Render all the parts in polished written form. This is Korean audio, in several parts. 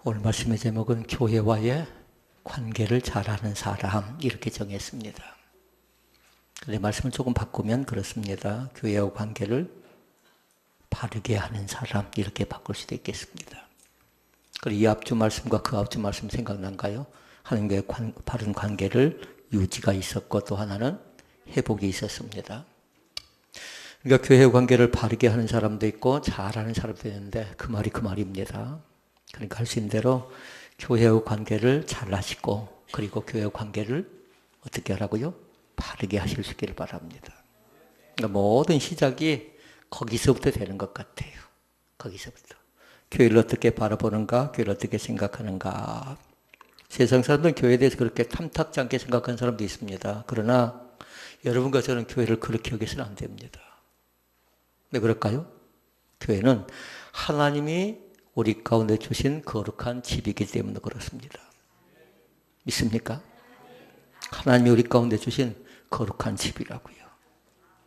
오늘 말씀의 제목은 교회와의 관계를 잘하는 사람, 이렇게 정했습니다. 근데 말씀을 조금 바꾸면 그렇습니다. 교회와 관계를 바르게 하는 사람, 이렇게 바꿀 수도 있겠습니다. 그리고 이 앞주 말씀과 그 앞주 말씀 생각난가요? 하나님과의 바른 관계를 유지가 있었고 또 하나는 회복이 있었습니다. 그러니까 교회 관계를 바르게 하는 사람도 있고 잘하는 사람도 있는데 그 말이 그 말입니다. 그러니까 할 수 있는 대로 교회의 관계를 잘 하시고 그리고 교회의 관계를 어떻게 하라고요? 바르게 하실 수 있기를 바랍니다. 그러니까 모든 시작이 거기서부터 되는 것 같아요. 거기서부터. 교회를 어떻게 바라보는가? 교회를 어떻게 생각하는가? 세상 사람들은 교회에 대해서 그렇게 탐탁지 않게 생각하는 사람도 있습니다. 그러나 여러분과 저는 교회를 그렇게 여기서는 안 됩니다. 왜 그럴까요? 교회는 하나님이 우리 가운데 주신 거룩한 집이기 때문에 그렇습니다. 믿습니까? 하나님이 우리 가운데 주신 거룩한 집이라고요.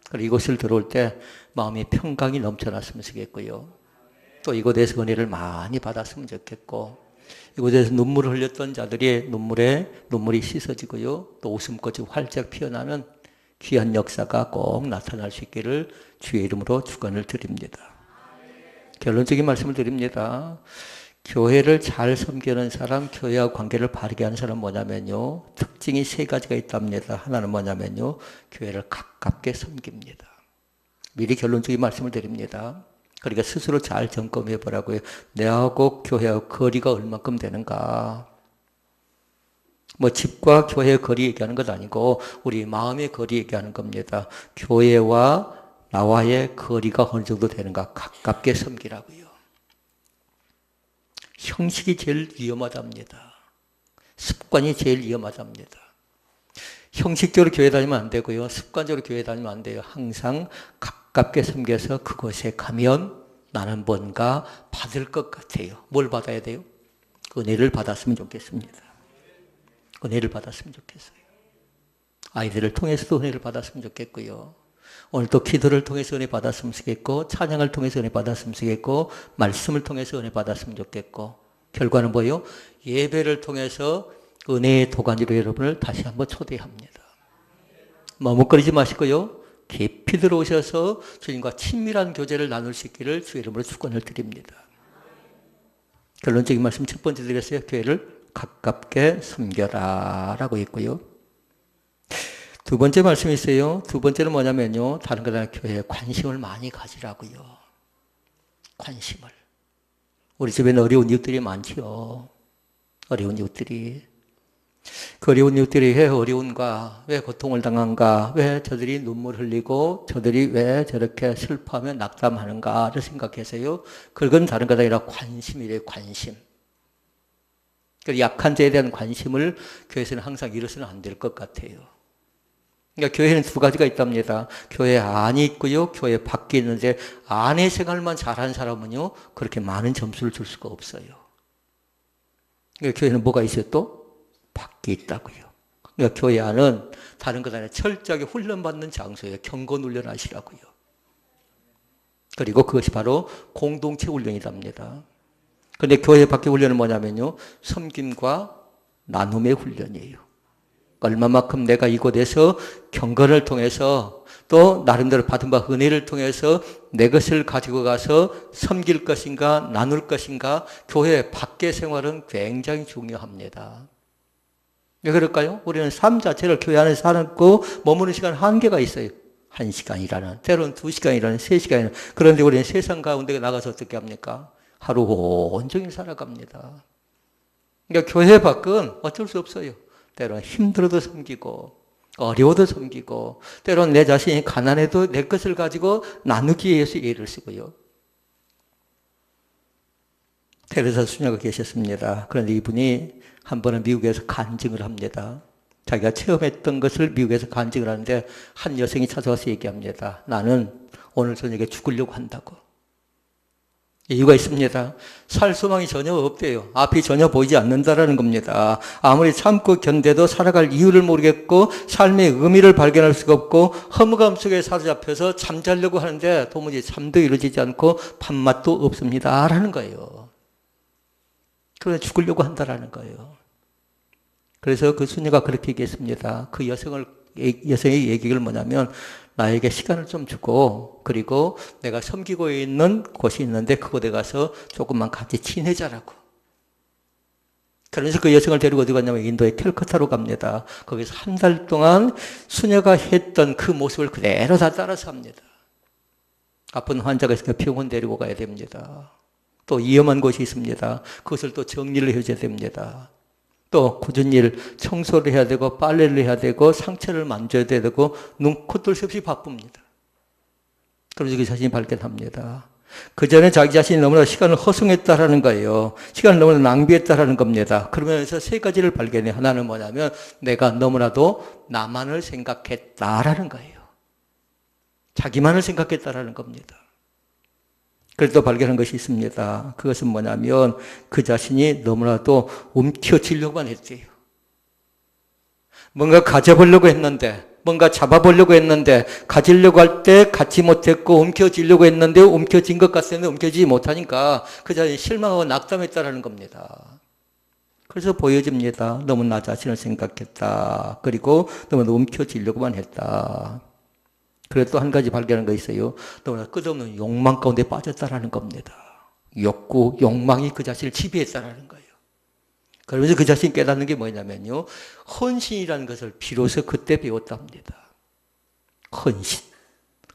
그리고 이곳을 들어올 때 마음의 평강이 넘쳐났으면 좋겠고요. 또 이곳에서 은혜를 많이 받았으면 좋겠고 이곳에서 눈물을 흘렸던 자들이 눈물이 씻어지고요. 또 웃음꽃이 활짝 피어나는 귀한 역사가 꼭 나타날 수 있기를 주의 이름으로 축원을 드립니다. 결론적인 말씀을 드립니다. 교회를 잘 섬기는 사람, 교회와 관계를 바르게 하는 사람은 뭐냐면요. 특징이 세 가지가 있답니다. 하나는 뭐냐면요. 교회를 가깝게 섬깁니다. 미리 결론적인 말씀을 드립니다. 그러니까 스스로 잘 점검해 보라고요. 내하고 교회와 거리가 얼마큼 되는가. 뭐 집과 교회의 거리 얘기하는 것 아니고 우리 마음의 거리 얘기하는 겁니다. 교회와 나와의 거리가 어느 정도 되는가 가깝게 섬기라고요. 형식이 제일 위험하답니다. 습관이 제일 위험하답니다. 형식적으로 교회 다니면 안 되고요. 습관적으로 교회 다니면 안 돼요. 항상 가깝게 섬겨서 그곳에 가면 나는 뭔가 받을 것 같아요. 뭘 받아야 돼요? 은혜를 받았으면 좋겠습니다. 은혜를 받았으면 좋겠어요. 아이들을 통해서도 은혜를 받았으면 좋겠고요. 오늘 또 기도를 통해서 은혜 받았으면 좋겠고 찬양을 통해서 은혜 받았으면 좋겠고 말씀을 통해서 은혜 받았으면 좋겠고 결과는 뭐예요? 예배를 통해서 은혜의 도가니로 여러분을 다시 한번 초대합니다. 머뭇거리지 마시고요. 깊이 들어오셔서 주님과 친밀한 교제를 나눌 수 있기를 주의 이름으로 축원을 드립니다. 결론적인 말씀 첫 번째 드렸어요. 교회를 가깝게 섬겨라 라고 했고요. 두 번째 말씀이 있어요. 두 번째는 뭐냐면요. 다른 것 아니라 교회에 관심을 많이 가지라고요. 관심을. 우리 주변에 어려운 이웃들이 많지요. 어려운 이웃들이. 그 어려운 이웃들이 왜 어려운가? 왜 고통을 당한가? 왜 저들이 눈물 흘리고 저들이 왜 저렇게 슬퍼하며 낙담하는가를 생각해서요. 그건 다른 것 아니라 관심이래요. 관심. 약한 자에 대한 관심을 교회에서는 항상 잃어서는 안 될 것 같아요. 그러니까 교회는 두 가지가 있답니다. 교회 안이 있고요. 교회 밖에 있는데 안의 생활만 잘하는 사람은요. 그렇게 많은 점수를 줄 수가 없어요. 그러니까 교회는 뭐가 있어요 또? 밖에 있다고요. 그러니까 교회 안은 다른 것 아니라 철저하게 훈련받는 장소예요. 경건 훈련하시라고요. 그리고 그것이 바로 공동체 훈련이답니다. 그런데 교회 밖의 훈련은 뭐냐면요. 섬김과 나눔의 훈련이에요. 얼마만큼 내가 이곳에서 경건을 통해서 또 나름대로 받은 바 은혜를 통해서 내 것을 가지고 가서 섬길 것인가 나눌 것인가 교회 밖의 생활은 굉장히 중요합니다. 왜 그럴까요? 우리는 삶 자체를 교회 안에서 살고 머무는 시간 한계가 있어요. 1시간이라는 때로는 2시간이라는 3시간이라는 그런데 우리는 세상 가운데 나가서 어떻게 합니까? 하루 온종일 살아갑니다. 그러니까 교회 밖은 어쩔 수 없어요. 때로는 힘들어도 섬기고 어려워도 섬기고 때로는 내 자신이 가난해도 내 것을 가지고 나누기 위해서 예를 쓰고요. 테레사 수녀가 계셨습니다. 그런데 이분이 한 번은 미국에서 간증을 합니다. 자기가 체험했던 것을 미국에서 간증을 하는데 한 여성이 찾아와서 얘기합니다. 나는 오늘 저녁에 죽으려고 한다고. 이유가 있습니다. 살 소망이 전혀 없대요. 앞이 전혀 보이지 않는다라는 겁니다. 아무리 참고 견뎌도 살아갈 이유를 모르겠고 삶의 의미를 발견할 수가 없고 허무감 속에 사로잡혀서 잠자려고 하는데 도무지 잠도 이루어지지 않고 밥맛도 없습니다. 라는 거예요. 그래서 죽으려고 한다라는 거예요. 그래서 그 수녀가 그렇게 얘기했습니다. 그 여성의 얘기를 뭐냐면, 나에게 시간을 좀 주고, 그리고 내가 섬기고 있는 곳이 있는데 그곳에 가서 조금만 같이 지내자라고. 그래서 그 여성을 데리고 어디 갔냐면 인도의 캘커타로 갑니다. 거기서 한 달 동안 수녀가 했던 그 모습을 그대로 다 따라서 합니다. 아픈 환자가 있으니까 병원 데리고 가야 됩니다. 또 위험한 곳이 있습니다. 그것을 또 정리를 해줘야 됩니다. 또 굳은 일, 청소를 해야 되고 빨래를 해야 되고 상처를 만져야 되고 눈, 코, 뜰 새 없이 바쁩니다. 그러면서 그 자신이 발견합니다. 그 전에 자기 자신이 너무나 시간을 허송했다라는 거예요. 시간을 너무나 낭비했다라는 겁니다. 그러면서 세 가지를 발견해. 하나는 뭐냐면 내가 너무나도 나만을 생각했다라는 거예요. 자기만을 생각했다라는 겁니다. 그래서 또 발견한 것이 있습니다. 그것은 뭐냐면 그 자신이 너무나도 움켜쥐려고만 했대요. 뭔가 가져보려고 했는데, 뭔가 잡아보려고 했는데, 가지려고 할 때 갖지 못했고 움켜쥐려고 했는데 움켜쥔 것 같았는데 움켜쥐지 못하니까 그 자신이 실망하고 낙담했다라는 겁니다. 그래서 보여집니다. 너무 나 자신을 생각했다. 그리고 너무 움켜쥐려고만 했다. 그래서 또 한 가지 발견한 거 있어요. 너무나 끝없는 욕망 가운데 빠졌다라는 겁니다. 욕구, 욕망이 그 자신을 지배했다라는 거예요. 그러면서 그 자신이 깨닫는 게 뭐냐면요. 헌신이라는 것을 비로소 그때 배웠답니다. 헌신.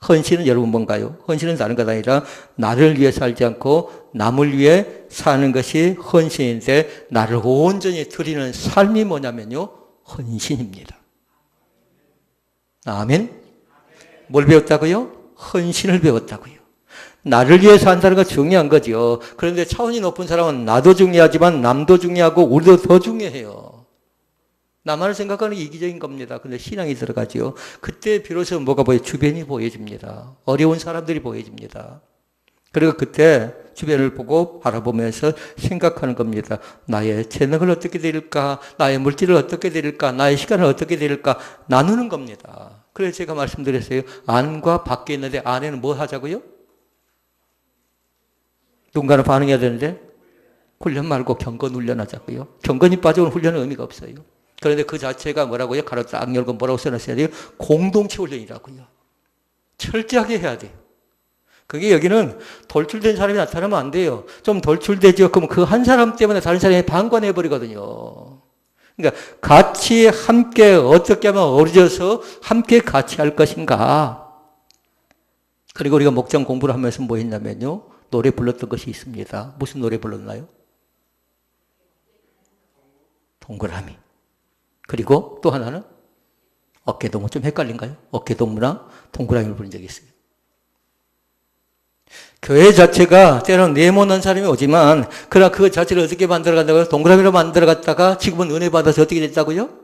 헌신은 여러분 뭔가요? 헌신은 다른 것 아니라 나를 위해 살지 않고 남을 위해 사는 것이 헌신인데 나를 온전히 드리는 삶이 뭐냐면요. 헌신입니다. 아멘. 뭘 배웠다고요? 헌신을 배웠다고요. 나를 위해 산다는 건 중요한 거죠. 그런데 차원이 높은 사람은 나도 중요하지만 남도 중요하고 우리도 더 중요해요. 나만을 생각하는 게 이기적인 겁니다. 근데 신앙이 들어가죠. 그때 비로소 뭐가 보여요? 주변이 보여집니다. 어려운 사람들이 보여집니다. 그리고 그때 주변을 보고 바라보면서 생각하는 겁니다. 나의 재능을 어떻게 드릴까? 나의 물질을 어떻게 드릴까? 나의 시간을 어떻게 드릴까? 나누는 겁니다. 그래서 제가 말씀드렸어요. 안과 밖에 있는데 안에는 뭐 하자고요? 누군가는 반응해야 되는데 훈련 말고 경건 훈련하자고요. 경건이 빠져온 훈련은 의미가 없어요. 그런데 그 자체가 뭐라고요? 가로 딱 열고 뭐라고 써놨어야 돼요? 공동체 훈련이라고요. 철저하게 해야 돼요. 그게 여기는 돌출된 사람이 나타나면 안 돼요. 좀 돌출되죠. 그럼 그 한 사람 때문에 다른 사람이 방관해버리거든요. 그러니까 같이 함께 어떻게 하면 어우러져서 함께 같이 할 것인가. 그리고 우리가 목장 공부를 하면서 뭐 했냐면요. 노래 불렀던 것이 있습니다. 무슨 노래 불렀나요? 동그라미. 그리고 또 하나는 어깨동무. 좀 헷갈린가요? 어깨동무랑 동그라미를 부른 적이 있어요. 교회 자체가 때로는 네모난 사람이 오지만 그러나 그 자체를 어떻게 만들어간다고요? 동그라미로 만들어갔다가 지금은 은혜 받아서 어떻게 됐다고요?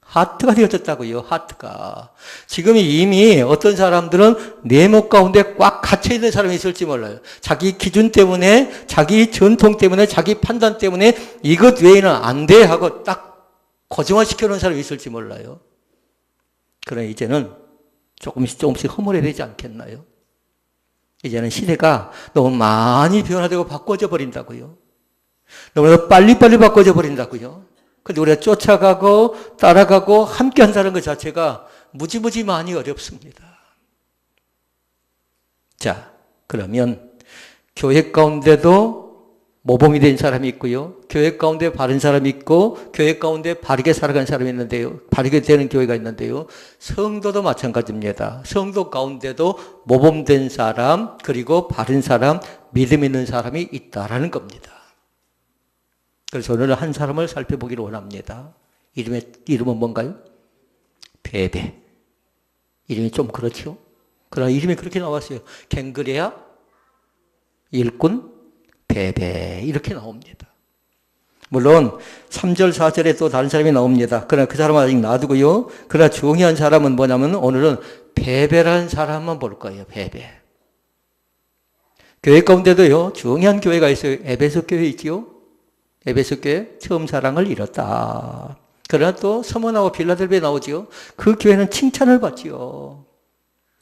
하트가 되어졌다고요. 하트가. 지금 이미 어떤 사람들은 네모 가운데 꽉 갇혀있는 사람이 있을지 몰라요. 자기 기준 때문에, 자기 전통 때문에, 자기 판단 때문에 이것 외에는 안 돼 하고 딱 고정화시켜놓은 사람이 있을지 몰라요. 그러나 이제는 조금씩 허물어야 되지 않겠나요? 이제는 시대가 너무 많이 변화되고 바꿔져 버린다고요. 너무 빨리빨리 바꿔져 버린다고요. 근데 우리가 쫓아가고 따라가고 함께 한다는 것 자체가 무지무지 많이 어렵습니다. 자, 그러면 교회 가운데도 모범이 된 사람이 있고요. 교회 가운데 바른 사람이 있고 교회 가운데 바르게 살아가는 사람이 있는데요. 바르게 되는 교회가 있는데요. 성도도 마찬가지입니다. 성도 가운데도 모범된 사람 그리고 바른 사람, 믿음 있는 사람이 있다라는 겁니다. 그래서 오늘은 한 사람을 살펴보기를 원합니다. 이름은 뭔가요? 베베. 이름이 좀 그렇죠? 그러나 이름이 그렇게 나왔어요. 갱그레아, 일꾼, 베베 이렇게 나옵니다. 물론 3절, 4절에 또 다른 사람이 나옵니다. 그러나 그 사람은 아직 놔두고요. 그러나 중요한 사람은 뭐냐면 오늘은 베베라는 사람만 볼 거예요. 베베. 교회 가운데도요. 중요한 교회가 있어요. 에베소 교회 있지요. 에베소 교회 처음 사랑을 잃었다. 그러나 또 서머나와 빌라델비아에 나오지요. 그 교회는 칭찬을 받지요.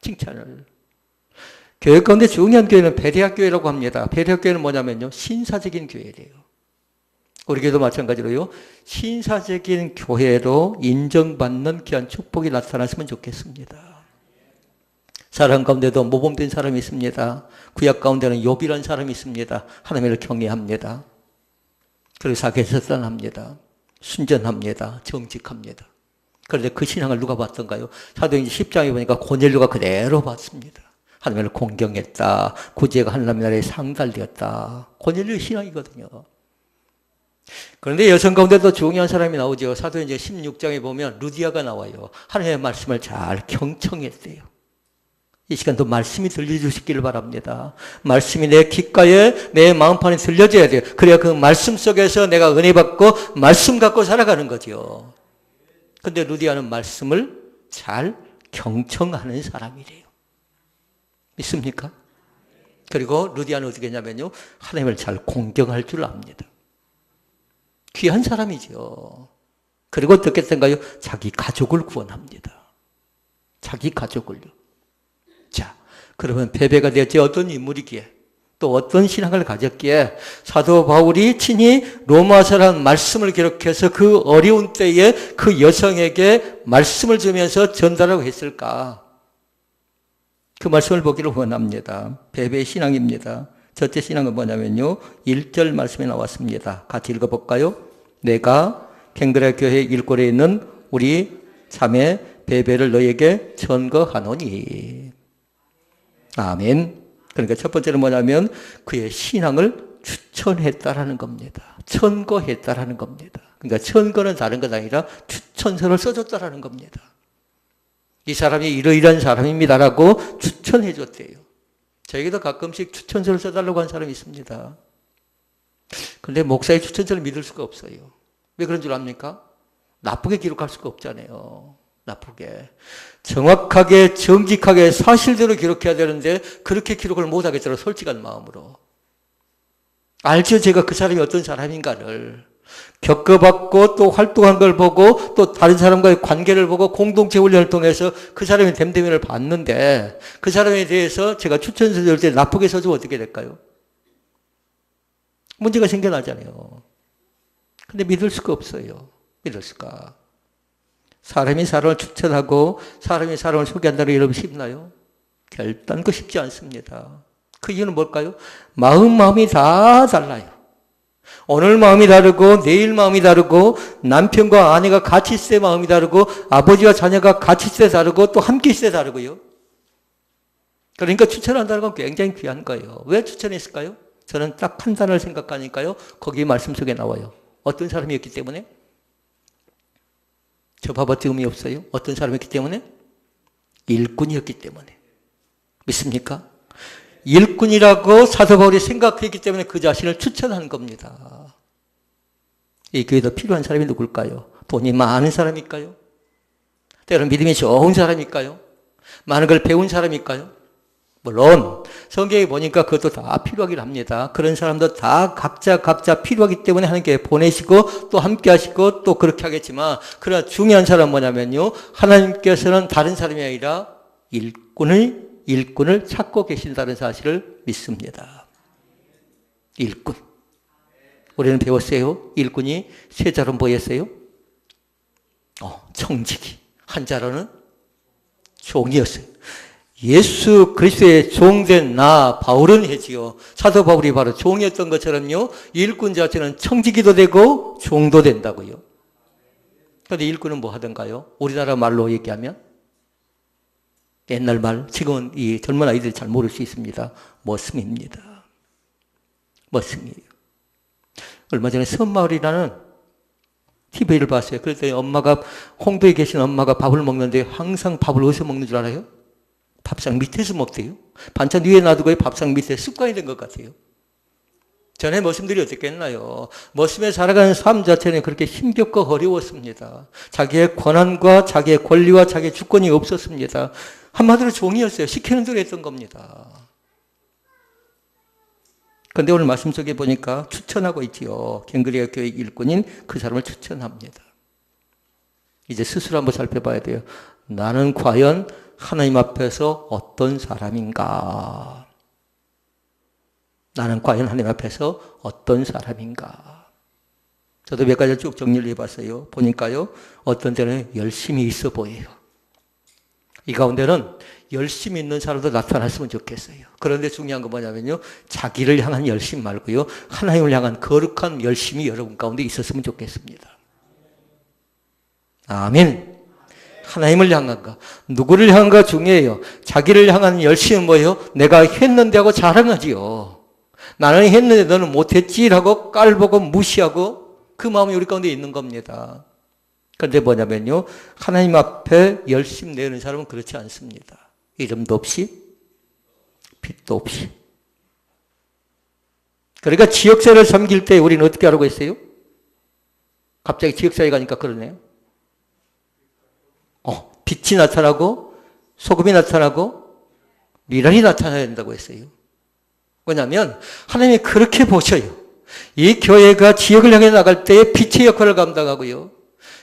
칭찬을. 교회 가운데 중요한 교회는 베레아 교회라고 합니다. 베레아 교회는 뭐냐면요. 신사적인 교회래요. 우리 교회도 마찬가지로요. 신사적인 교회로 인정받는 귀한 축복이 나타났으면 좋겠습니다. 사람 가운데도 모범된 사람이 있습니다. 구약 가운데는 욥이라는 사람이 있습니다. 하나님을 경외합니다. 그리고 사개에서 떠납니다. 순전합니다. 정직합니다. 그런데 그 신앙을 누가 봤던가요? 사도행전 10장에 보니까 고넬료가 그대로 봤습니다. 하나님을 공경했다. 구제가 하나님 나라에 상달되었다. 고넬료의 신앙이거든요. 그런데 여성 가운데도 중요한 사람이 나오죠. 사도행전 16장에 보면 루디아가 나와요. 하나님의 말씀을 잘 경청했대요. 이 시간도 말씀이 들려주시기를 바랍니다. 말씀이 내 귓가에 내 마음판에 들려져야 돼요. 그래야 그 말씀 속에서 내가 은혜 받고 말씀 갖고 살아가는 거죠. 근데 루디아는 말씀을 잘 경청하는 사람이래요. 믿습니까? 그리고 루디아는 어떻게 했냐면요. 하나님을 잘 공경할 줄 압니다. 귀한 사람이죠. 그리고 어떻게 했던가요? 자기 가족을 구원합니다. 자기 가족을요. 자, 그러면 베베가 대체 어떤 인물이기에 또 어떤 신앙을 가졌기에 사도 바울이 친히 로마서라는 말씀을 기록해서 그 어려운 때에 그 여성에게 말씀을 주면서 전달하고 했을까? 그 말씀을 보기를 원합니다. 베베의 신앙입니다. 첫째 신앙은 뭐냐면요. 1절 말씀이 나왔습니다. 같이 읽어볼까요? 내가 ken그레아 교회 일골에 있는 우리 자매 베베를 너에게 전거하노니. 아멘. 그러니까 첫 번째는 뭐냐면 그의 신앙을 추천했다라는 겁니다. 천거했다라는 겁니다. 그러니까 천거는 다른 것 아니라 추천서를 써줬다라는 겁니다. 이 사람이 이러이러한 사람입니다라고 추천해 줬대요. 저에게도 가끔씩 추천서를 써달라고 하는 사람이 있습니다. 그런데 목사의 추천서를 믿을 수가 없어요. 왜 그런 줄 압니까? 나쁘게 기록할 수가 없잖아요. 나쁘게. 정확하게 정직하게 사실대로 기록해야 되는데 그렇게 기록을 못하겠더라고요. 솔직한 마음으로. 알죠? 제가 그 사람이 어떤 사람인가를. 겪어봤고 또 활동한 걸 보고 또 다른 사람과의 관계를 보고 공동체 훈련을 통해서 그 사람의 됨됨이를 봤는데 그 사람에 대해서 제가 추천서 줄 때 나쁘게 써주면 어떻게 될까요? 문제가 생겨나잖아요. 근데 믿을 수가 없어요. 믿을 수가. 사람이 사람을 추천하고 사람이 사람을 소개한다는 게 여러분 쉽나요? 결단코 쉽지 않습니다. 그 이유는 뭘까요? 마음이 다 달라요. 오늘 마음이 다르고 내일 마음이 다르고 남편과 아내가 같이 있을 때 마음이 다르고 아버지와 자녀가 같이 있을 때 다르고 또 함께 있을 때 다르고요. 그러니까 추천한다는 건 굉장히 귀한 거예요. 왜 추천했을까요? 저는 딱 한 단어를 생각하니까요. 거기 말씀 속에 나와요. 어떤 사람이었기 때문에? 저 바보티 의미 없어요? 어떤 사람이었기 때문에? 일꾼이었기 때문에. 믿습니까? 일꾼이라고 사도 바울이 생각했기 때문에 그 자신을 추천한 겁니다. 이 교회에 더 필요한 사람이 누굴까요? 돈이 많은 사람일까요? 때로는 믿음이 좋은 사람일까요? 많은 걸 배운 사람일까요? 물론 성경에 보니까 그것도 다 필요하긴 합니다. 그런 사람도 다 각자 필요하기 때문에 하나님께 보내시고 또 함께 하시고 또 그렇게 하겠지만 그러나 중요한 사람은 뭐냐면요. 하나님께서는 다른 사람이 아니라 일꾼을 찾고 계신다는 사실을 믿습니다. 일꾼. 우리는 배웠어요. 일꾼이 세 자로 뭐였어요? 청지기. 한 자로는 종이었어요. 예수 그리스도의 종된 나 바울은 했지요. 사도 바울이 바로 종이었던 것처럼요. 일꾼 자체는 청지기도 되고 종도 된다고요. 그런데 일꾼은 뭐 하던가요? 우리나라 말로 얘기하면 옛날 말, 지금은 이 젊은 아이들이 잘 모를 수 있습니다. 머슴입니다. 머슴이에요. 얼마 전에 섬마을이라는 TV를 봤어요. 그랬더니 엄마가 홍도에 계신 엄마가 밥을 먹는데 항상 밥을 어디서 먹는 줄 알아요? 밥상 밑에서 먹대요. 반찬 위에 놔두고 밥상 밑에 습관이 된 것 같아요. 전에 머슴들이 어떻게 했나요? 머슴에 살아가는 삶 자체는 그렇게 힘겹고 어려웠습니다. 자기의 권한과 자기의 권리와 자기의 주권이 없었습니다. 한마디로 종이었어요. 시키는 대로 했던 겁니다. 그런데 오늘 말씀 속에 보니까 추천하고 있지요. ken그레아 교회 일꾼인 그 사람을 추천합니다. 이제 스스로 한번 살펴봐야 돼요. 나는 과연 하나님 앞에서 어떤 사람인가? 나는 과연 하나님 앞에서 어떤 사람인가? 저도 몇 가지 쭉 정리를 해봤어요. 보니까요, 어떤 데는 열심히 있어 보여요. 이 가운데는 열심히 있는 사람도 나타났으면 좋겠어요. 그런데 중요한 건 뭐냐면요, 자기를 향한 열심 말고요, 하나님을 향한 거룩한 열심이 여러분 가운데 있었으면 좋겠습니다. 아멘. 하나님을 향한가, 누구를 향한가 중요해요. 자기를 향한 열심은 뭐예요? 내가 했는데 하고 자랑하지요. 나는 했는데 너는 못했지라고 깔보고 무시하고 그 마음이 우리 가운데 있는 겁니다. 그런데 뭐냐면요, 하나님 앞에 열심 내는 사람은 그렇지 않습니다. 이름도 없이 빛도 없이. 그러니까 지역사회를 섬길 때 우리는 어떻게 하라고 했어요? 갑자기 지역사회 가니까 그러네요. 빛이 나타나고 소금이 나타나고 미랄이 나타나야 된다고 했어요. 왜냐하면 하나님이 그렇게 보셔요. 이 교회가 지역을 향해 나갈 때에 빛의 역할을 감당하고요,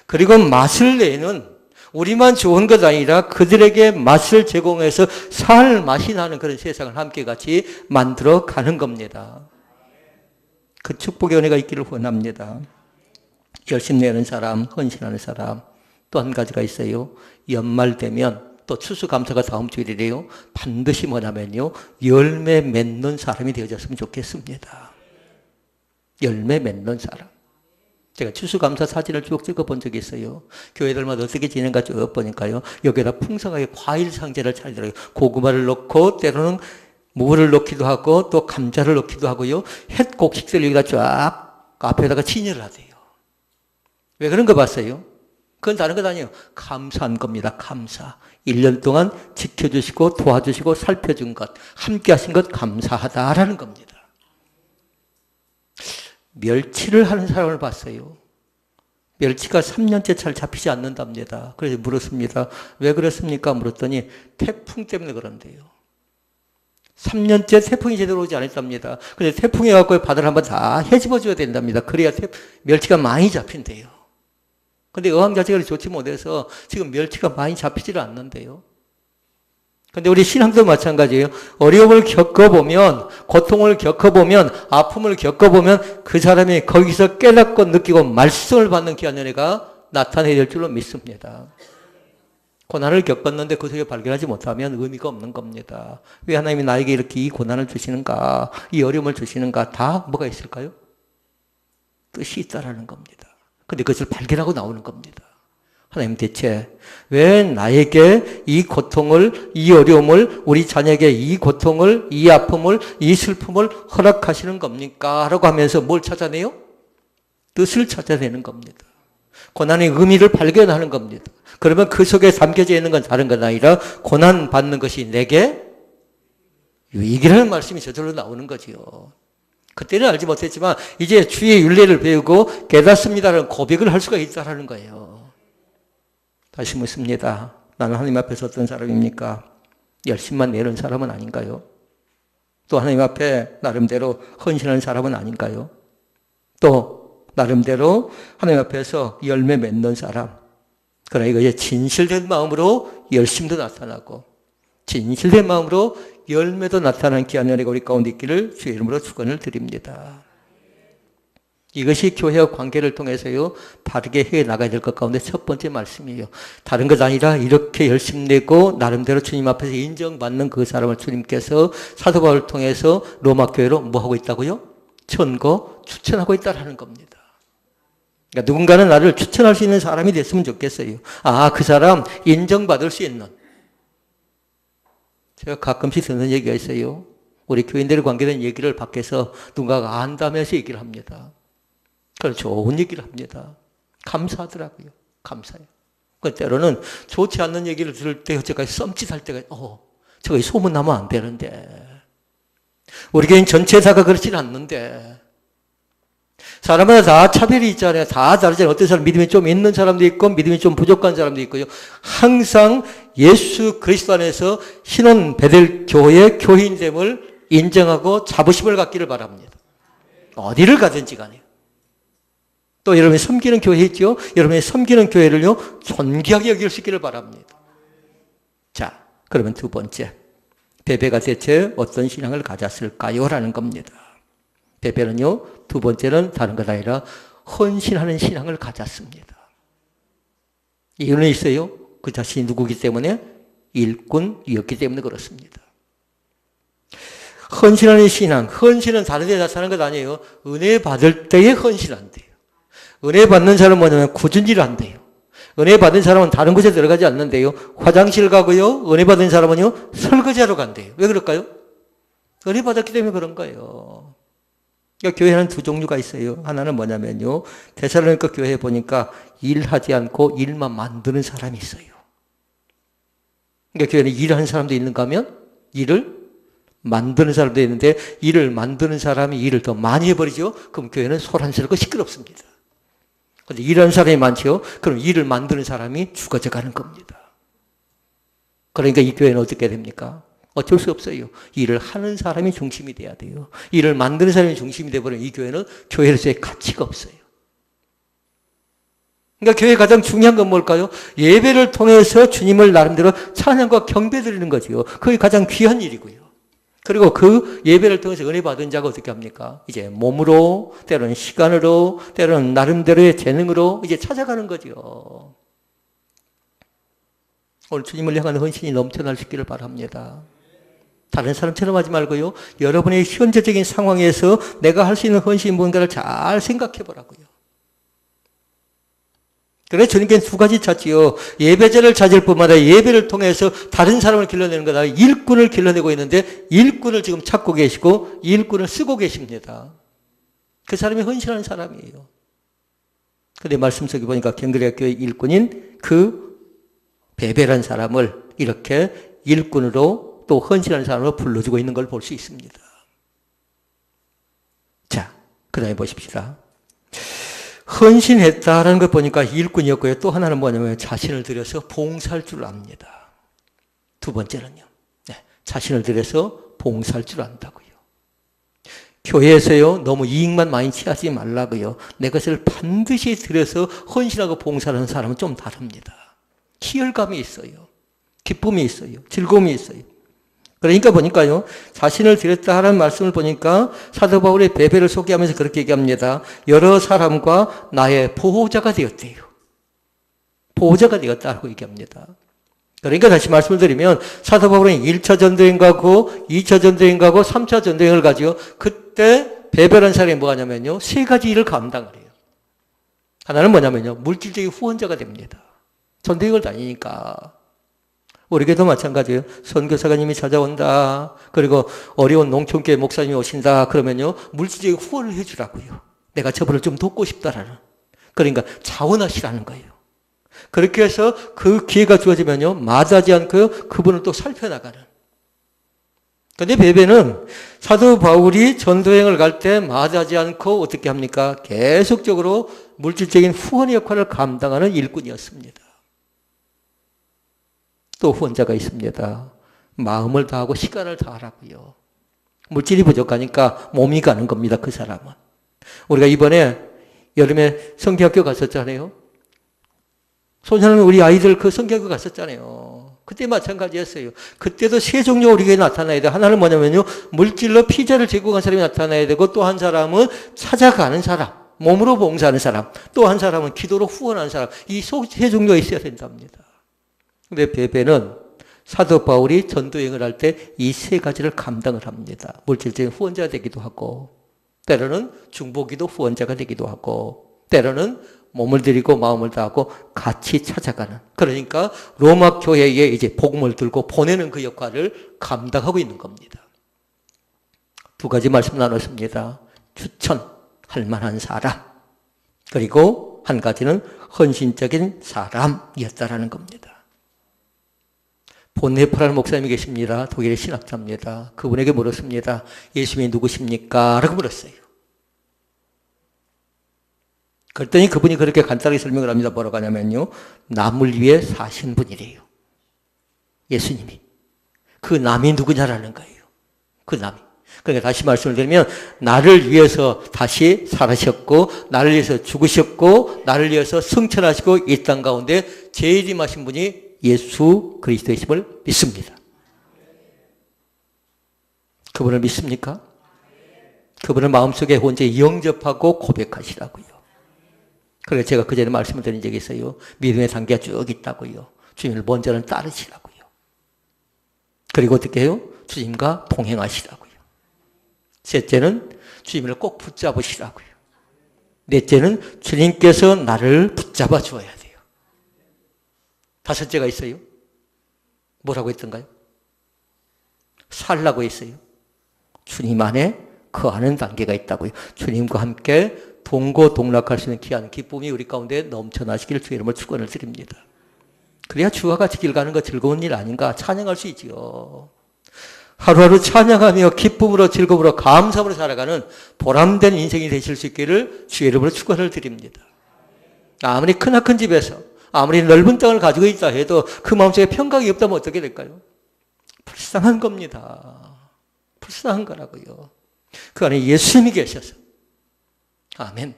그리고 맛을 내는, 우리만 좋은 것 아니라 그들에게 맛을 제공해서 살 맛이 나는 그런 세상을 함께 같이 만들어 가는 겁니다. 그 축복의 은혜가 있기를 원합니다. 열심 내는 사람, 헌신하는 사람. 또 한 가지가 있어요. 연말 되면, 또 추수감사가 다음 주일이래요. 반드시 뭐냐면요, 열매 맺는 사람이 되어졌으면 좋겠습니다. 열매 맺는 사람. 제가 추수감사 사진을 쭉 찍어본 적이 있어요. 교회들마다 어떻게 지낸가 쭉 보니까요, 여기에다 풍성하게 과일 상자를 차리더라고요. 고구마를 넣고 때로는 무를 넣기도 하고 또 감자를 넣기도 하고요, 햇곡식들을 여기다 쫙 앞에다가 진열을 하세요. 왜 그런 거 봤어요? 그건 다른 것 아니에요. 감사한 겁니다. 감사. 1년 동안 지켜주시고 도와주시고 살펴준 것, 함께 하신 것 감사하다라는 겁니다. 멸치를 하는 사람을 봤어요. 멸치가 3년째 잘 잡히지 않는답니다. 그래서 물었습니다. 왜 그렇습니까? 물었더니 태풍 때문에 그런데요. 3년째 태풍이 제대로 오지 않았답니다. 그래서 태풍이 와서 바다를 한번 다 헤집어줘야 된답니다. 그래야 멸치가 많이 잡힌대요. 근데 어항 자체가 좋지 못해서 지금 멸치가 많이 잡히지를 않는데요. 근데 우리 신앙도 마찬가지예요. 어려움을 겪어보면, 고통을 겪어보면, 아픔을 겪어보면 그 사람이 거기서 깨닫고 느끼고 말씀을 받는 귀한 은혜가 나타나야 될 줄로 믿습니다. 고난을 겪었는데 그 속에 발견하지 못하면 의미가 없는 겁니다. 왜 하나님이 나에게 이렇게 이 고난을 주시는가, 이 어려움을 주시는가, 다 뭐가 있을까요? 뜻이 있다라는 겁니다. 근데 그것을 발견하고 나오는 겁니다. 하나님 대체 왜 나에게 이 고통을, 이 어려움을, 우리 자녀에게 이 고통을, 이 아픔을, 이 슬픔을 허락하시는 겁니까? 라고 하면서 뭘 찾아내요? 뜻을 찾아내는 겁니다. 고난의 의미를 발견하는 겁니다. 그러면 그 속에 담겨져 있는 건 다른 건 아니라 고난 받는 것이 내게 유익이라는 말씀이 저절로 나오는 거지요. 그때는 알지 못했지만 이제 주의 윤례를 배우고 깨닫습니다라는 고백을 할 수가 있다는 거예요. 다시 묻습니다. 나는 하나님 앞에서 어떤 사람입니까? 열심만 내는 사람은 아닌가요? 또 하나님 앞에 나름대로 헌신하는 사람은 아닌가요? 또 나름대로 하나님 앞에서 열매 맺는 사람. 그러나 이것이 진실된 마음으로 열심도 나타나고 진실된 마음으로 열매도 나타나는 귀한 은혜가 우리 가운데 있기를 주의 이름으로 축원을 드립니다. 이것이 교회와 관계를 통해서요, 바르게 해 나가야 될 것 가운데 첫 번째 말씀이에요. 다른 것 아니라 이렇게 열심 내고 나름대로 주님 앞에서 인정받는 그 사람을 주님께서 사도 바울을 통해서 로마 교회로 뭐 하고 있다고요? 천거 추천하고 있다라는 겁니다. 그러니까 누군가는 나를 추천할 수 있는 사람이 됐으면 좋겠어요. 아, 그 사람 인정받을 수 있는. 제가 가끔씩 듣는 얘기가 있어요. 우리 교인들의 관계된 얘기를 밖에서 누군가가 안다면서 얘기를 합니다. 그래서 좋은 얘기를 합니다. 감사하더라고요. 감사해요. 그 때로는 좋지 않는 얘기를 들을 때 어쩌까지 썸짓할 때가 저거 소문나면 안 되는데. 우리 교인 전체사가 그렇지는 않는데. 사람마다 다 차별이 있잖아요. 다 다르잖아요. 어떤 사람 믿음이 좀 있는 사람도 있고 믿음이 좀 부족한 사람도 있고요. 항상 예수 그리스도 안에서 신혼 베델 교회의 교인됨을 인정하고 자부심을 갖기를 바랍니다. 어디를 가든지 간에. 또 여러분이 섬기는 교회 있죠? 여러분이 섬기는 교회를요, 존귀하게 여길 수 있기를 바랍니다. 자, 그러면 두 번째. 베베가 대체 어떤 신앙을 가졌을까요? 라는 겁니다. 베베는요, 두 번째는 다른 것 아니라 헌신하는 신앙을 가졌습니다. 이유는 있어요. 그 자신이 누구기 때문에? 일꾼이었기 때문에 그렇습니다. 헌신하는 신앙, 헌신은 다른 데 나타나는 것 아니에요. 은혜 받을 때에 헌신한대요. 은혜 받는 사람은 뭐냐면 꾸준히 한대요. 은혜 받은 사람은 다른 곳에 들어가지 않는데요. 화장실 가고요. 은혜 받은 사람은요. 설거지하러 간대요. 왜 그럴까요? 은혜 받았기 때문에 그런 거예요. 그러니까 교회는 두 종류가 있어요. 하나는 뭐냐면요. 데살로니가 교회에 보니까 일하지 않고 일만 만드는 사람이 있어요. 그러니까 교회는 일하는 사람도 있는가 하면 일을 만드는 사람도 있는데 일을 만드는 사람이 일을 더 많이 해버리죠. 그럼 교회는 소란스럽고 시끄럽습니다. 그런데 일하는 사람이 많죠. 그럼 일을 만드는 사람이 죽어져 가는 겁니다. 그러니까 이 교회는 어떻게 됩니까? 어쩔 수 없어요. 일을 하는 사람이 중심이 돼야 돼요. 일을 만드는 사람이 중심이 돼버리면 이 교회는 교회로서의 가치가 없어요. 그러니까 교회의 가장 중요한 건 뭘까요? 예배를 통해서 주님을 나름대로 찬양과 경배 드리는 거죠. 그게 가장 귀한 일이고요. 그리고 그 예배를 통해서 은혜 받은 자가 어떻게 합니까? 이제 몸으로, 때로는 시간으로, 때로는 나름대로의 재능으로 이제 찾아가는 거죠. 오늘 주님을 향한 헌신이 넘쳐날 수 있기를 바랍니다. 다른 사람처럼 하지 말고요. 여러분의 현재적인 상황에서 내가 할 수 있는 헌신이 뭔가를 잘 생각해 보라고요. 그래서 주님께는 두 가지 찾지요. 예배자를 찾을 뿐만 아니라 예배를 통해서 다른 사람을 길러내는 거다. 일꾼을 길러내고 있는데 일꾼을 지금 찾고 계시고 일꾼을 쓰고 계십니다. 그 사람이 헌신하는 사람이에요. 그런데 말씀 속에 보니까 갱그레아 교회 일꾼인 그 베베란 사람을 이렇게 일꾼으로 또 헌신하는 사람으로 불러주고 있는 걸 볼 수 있습니다. 자, 그 다음에 보십시다. 헌신했다라는 걸 보니까 일꾼이었고요. 또 하나는 뭐냐면 자신을 들여서 봉사할 줄 압니다. 두 번째는요. 자신을 들여서 봉사할 줄 안다고요. 교회에서요. 너무 이익만 많이 취하지 말라고요. 내 것을 반드시 들여서 헌신하고 봉사하는 사람은 좀 다릅니다. 희열감이 있어요. 기쁨이 있어요. 즐거움이 있어요. 그러니까 보니까요, 자신을 드렸다 하는 말씀을 보니까 사도 바울의 베베를 소개하면서 그렇게 얘기합니다. 여러 사람과 나의 보호자가 되었대요. 보호자가 되었다고 얘기합니다. 그러니까 다시 말씀을 드리면 사도 바울은 1차 전도행 가고 2차 전도행 가고 3차 전도행을 가지요. 그때 베베라는 사람이 뭐 하냐면요, 세 가지 일을 감당을 해요. 하나는 뭐냐면요, 물질적인 후원자가 됩니다. 전도행을 다니니까. 우리에게도 마찬가지예요. 선교사님이 찾아온다. 그리고 어려운 농촌교회 목사님이 오신다. 그러면요, 물질적인 후원을 해주라고요. 내가 저분을 좀 돕고 싶다라는. 그러니까 자원하시라는 거예요. 그렇게 해서 그 기회가 주어지면요, 마다하지 않고요, 그분을 또 살펴나가는. 그런데 베베는 사도 바울이 전도행을 갈 때 마다하지 않고 어떻게 합니까? 계속적으로 물질적인 후원의 역할을 감당하는 일꾼이었습니다. 또 후원자가 있습니다. 마음을 다하고 시간을 다하라고요. 물질이 부족하니까 몸이 가는 겁니다. 그 사람은. 우리가 이번에 여름에 성경학교 갔었잖아요. 소년은 우리 아이들 그 성경학교 갔었잖아요. 그때 마찬가지였어요. 그때도 세 종류가 우리 교회에 나타나야 돼요. 하나는 뭐냐면요, 물질로 피자를 제공한 사람이 나타나야 되고, 또 한 사람은 찾아가는 사람, 몸으로 봉사하는 사람, 또 한 사람은 기도로 후원하는 사람, 이 세 종류가 있어야 된답니다. 근데 베베는 사도 바울이 전도행을 할 때 이 세 가지를 감당을 합니다. 물질적인 후원자가 되기도 하고, 때로는 중보기도 후원자가 되기도 하고, 때로는 몸을 들이고 마음을 다하고 같이 찾아가는. 그러니까 로마 교회에 이제 복음을 들고 보내는 그 역할을 감당하고 있는 겁니다. 두 가지 말씀 나눴습니다. 추천할 만한 사람, 그리고 한 가지는 헌신적인 사람이었다라는 겁니다. 본네프라는 목사님이 계십니다. 독일의 신학자입니다. 그분에게 물었습니다. 예수님이 누구십니까? 라고 물었어요. 그랬더니 그분이 그렇게 간단하게 설명을 합니다. 뭐라고 하냐면요, 남을 위해 사신 분이래요. 예수님이. 그 남이 누구냐라는 거예요. 그 남이. 그러니까 다시 말씀을 드리면, 나를 위해서 다시 살으셨고, 나를 위해서 죽으셨고, 나를 위해서 승천하시고 이 땅 가운데 재림하신 분이 예수 그리스도이심을 믿습니다. 그분을 믿습니까? 그분을 마음속에 혼자 영접하고 고백하시라고요. 그래서 제가 그전에 말씀을 드린 적이 있어요. 믿음의 단계가 쭉 있다고요. 주님을 먼저는 따르시라고요. 그리고 어떻게 해요? 주님과 동행하시라고요. 셋째는 주님을 꼭 붙잡으시라고요. 넷째는 주님께서 나를 붙잡아 주어야 돼요. 다섯째가 있어요. 뭐라고 했던가요? 살라고 했어요. 주님 안에 거하는 단계가 있다고요. 주님과 함께 동고동락할 수 있는 귀한 기쁨이 우리 가운데 넘쳐나시기를 주의 이름으로 축원을 드립니다. 그래야 주와 같이 길 가는 거 즐거운 일 아닌가? 찬양할 수 있지요. 하루하루 찬양하며 기쁨으로 즐거움으로 감사함으로 살아가는 보람된 인생이 되실 수 있기를 주의 이름으로 축원을 드립니다. 아무리 크나큰 집에서 아무리 넓은 땅을 가지고 있다 해도 그 마음속에 평강이 없다면 어떻게 될까요? 불쌍한 겁니다. 불쌍한 거라고요. 그 안에 예수님이 계셔서, 아멘.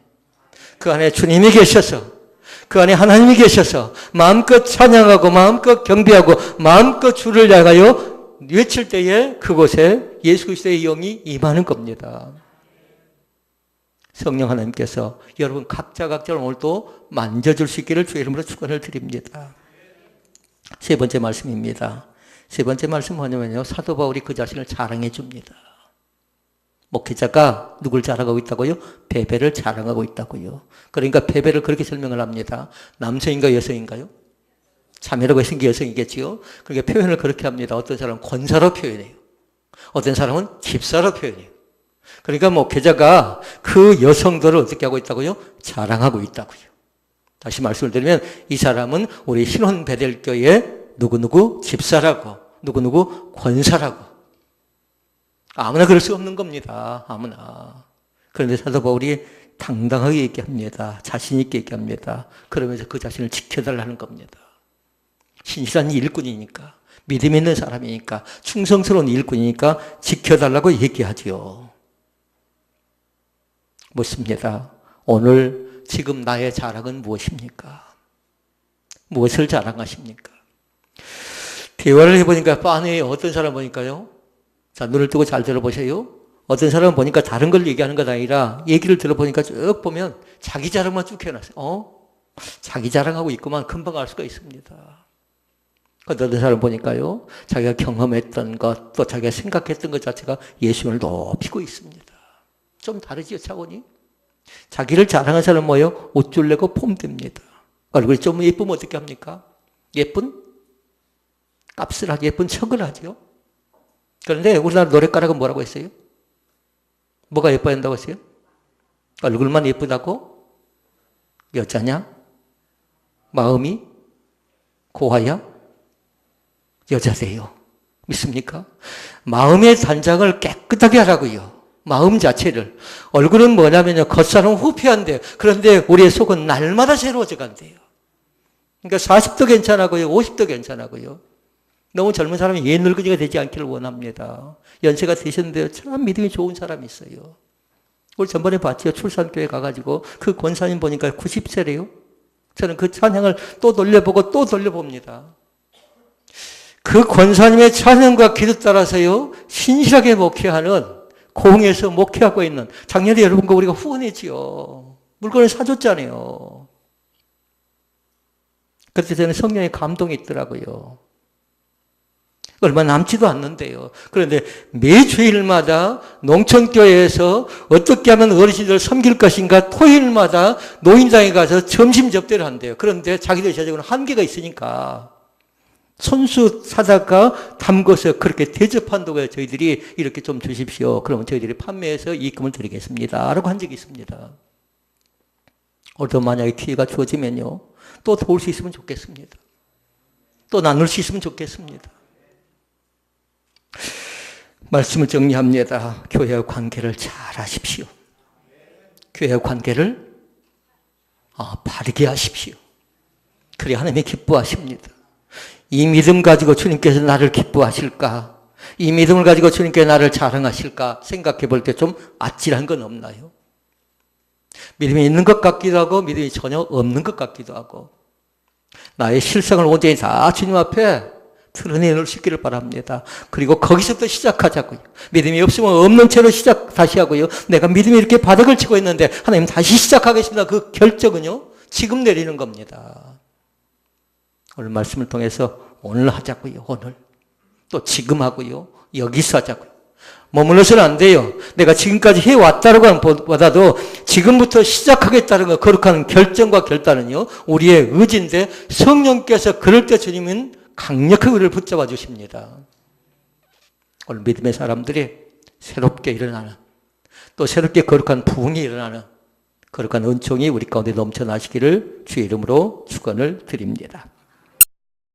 그 안에 주님이 계셔서, 그 안에 하나님이 계셔서 마음껏 찬양하고 마음껏 경배하고 마음껏 주를 향하여 외칠 때에 그곳에 예수 그리스도의 영이 임하는 겁니다. 성령 하나님께서 여러분 각자를 오늘 또 만져줄 수 있기를 주의 이름으로 축원을 드립니다. 세 번째 말씀입니다. 세 번째 말씀은 뭐냐면요. 사도 바울이 그 자신을 자랑해 줍니다. 목회자가 누굴 자랑하고 있다고요? 베베를 자랑하고 있다고요. 그러니까 베베를 그렇게 설명을 합니다. 남성인가요? 여성인가요? 자매라고 생긴 여성이겠지요. 그러니까 표현을 그렇게 합니다. 어떤 사람은 권사로 표현해요. 어떤 사람은 집사로 표현해요. 그러니까 목회자가 그 여성들을 어떻게 하고 있다고요? 자랑하고 있다고요. 다시 말씀을 드리면 이 사람은 우리 신혼 베델교회 누구누구 집사라고, 누구누구 권사라고. 아무나 그럴 수 없는 겁니다. 아무나. 그런데 사도 바울이 당당하게 얘기합니다. 자신 있게 얘기합니다. 그러면서 그 자신을 지켜달라는 겁니다. 신실한 일꾼이니까, 믿음 있는 사람이니까, 충성스러운 일꾼이니까 지켜달라고 얘기하지요. 묻습니다. 오늘 지금 나의 자랑은 무엇입니까? 무엇을 자랑하십니까? 대화를 해보니까 빤해요. 어떤 사람 보니까요. 자, 눈을 뜨고 잘 들어보세요. 어떤 사람은 보니까 다른 걸 얘기하는 것 아니라 얘기를 들어보니까 쭉 보면 자기 자랑만 쭉 해놨어요. 자기 자랑하고 있구만 금방 알 수가 있습니다. 어떤 사람 보니까요. 자기가 경험했던 것, 또 자기가 생각했던 것 자체가 예수님을 높이고 있습니다. 좀 다르지요, 차원이? 자기를 자랑하는 사람은 뭐예요? 옷줄 내고 폼댑니다. 얼굴이 좀 예쁘면 어떻게 합니까? 예쁜? 값을 하기 예쁜 척을 하죠. 그런데 우리나라 노래가락은 뭐라고 했어요? 뭐가 예뻐야 한다고 했어요? 얼굴만 예쁘다고? 여자냐? 마음이 고와야? 여자세요. 믿습니까? 마음의 단장을 깨끗하게 하라고요. 마음 자체를. 얼굴은 뭐냐면요. 겉사람은 후피한데 그런데 우리의 속은 날마다 새로워져 간대요. 그러니까 40도 괜찮아고요. 50도 괜찮아고요. 너무 젊은 사람이 옛 늙은이가 되지 않기를 원합니다. 연세가 되셨는데요. 참 믿음이 좋은 사람이 있어요. 우리 전번에 봤지요. 출산교회 가가지고 그 권사님 보니까 90세래요. 저는 그 찬양을 또 돌려보고 또 돌려봅니다. 그 권사님의 찬양과 기도 따라서요. 신실하게 목회하는 공에서 목회하고 있는 작년에 여러분과 우리가 후원했지요. 물건을 사줬잖아요. 그때 저는 성령의 감동이 있더라고요. 얼마 남지도 않는데요. 그런데 매주일마다 농촌교회에서 어떻게 하면 어르신들을 섬길 것인가 토요일마다 노인장에 가서 점심 접대를 한대요. 그런데 자기들 재정은 한계가 있으니까 손수 사다가 담궈서 그렇게 대접한다고 해요. 저희들이 이렇게 좀 주십시오. 그러면 저희들이 판매해서 이익금을 드리겠습니다. 라고 한 적이 있습니다. 오늘도 만약에 기회가 주어지면요. 또 도울 수 있으면 좋겠습니다. 또 나눌 수 있으면 좋겠습니다. 말씀을 정리합니다. 교회와 관계를 잘 하십시오. 교회와 관계를 바르게 하십시오. 그래야 하나님이 기뻐하십니다. 이 믿음 가지고 주님께서 나를 기뻐하실까? 이 믿음을 가지고 주님께서 나를 자랑하실까? 생각해 볼 때 좀 아찔한 건 없나요? 믿음이 있는 것 같기도 하고 믿음이 전혀 없는 것 같기도 하고 나의 실상을 온전히 다 주님 앞에 드러내놓을 수 있기를 바랍니다. 그리고 거기서부터 시작하자고요. 믿음이 없으면 없는 채로 다시 하고요. 내가 믿음이 이렇게 바닥을 치고 있는데 하나님 다시 시작하겠습니다. 그 결정은요. 지금 내리는 겁니다. 오늘 말씀을 통해서 오늘 하자고요. 오늘. 또 지금 하고요. 여기서 하자고요. 머물러서는 안 돼요. 내가 지금까지 해왔다는 것보다도 지금부터 시작하겠다는 것, 거룩한 결정과 결단은요, 우리의 의지인데 성령께서 그럴 때 주님은 강력하게 우리를 붙잡아 주십니다. 오늘 믿음의 사람들이 새롭게 일어나는, 또 새롭게 거룩한 부흥이 일어나는 거룩한 은총이 우리 가운데 넘쳐나시기를 주의 이름으로 축원을 드립니다.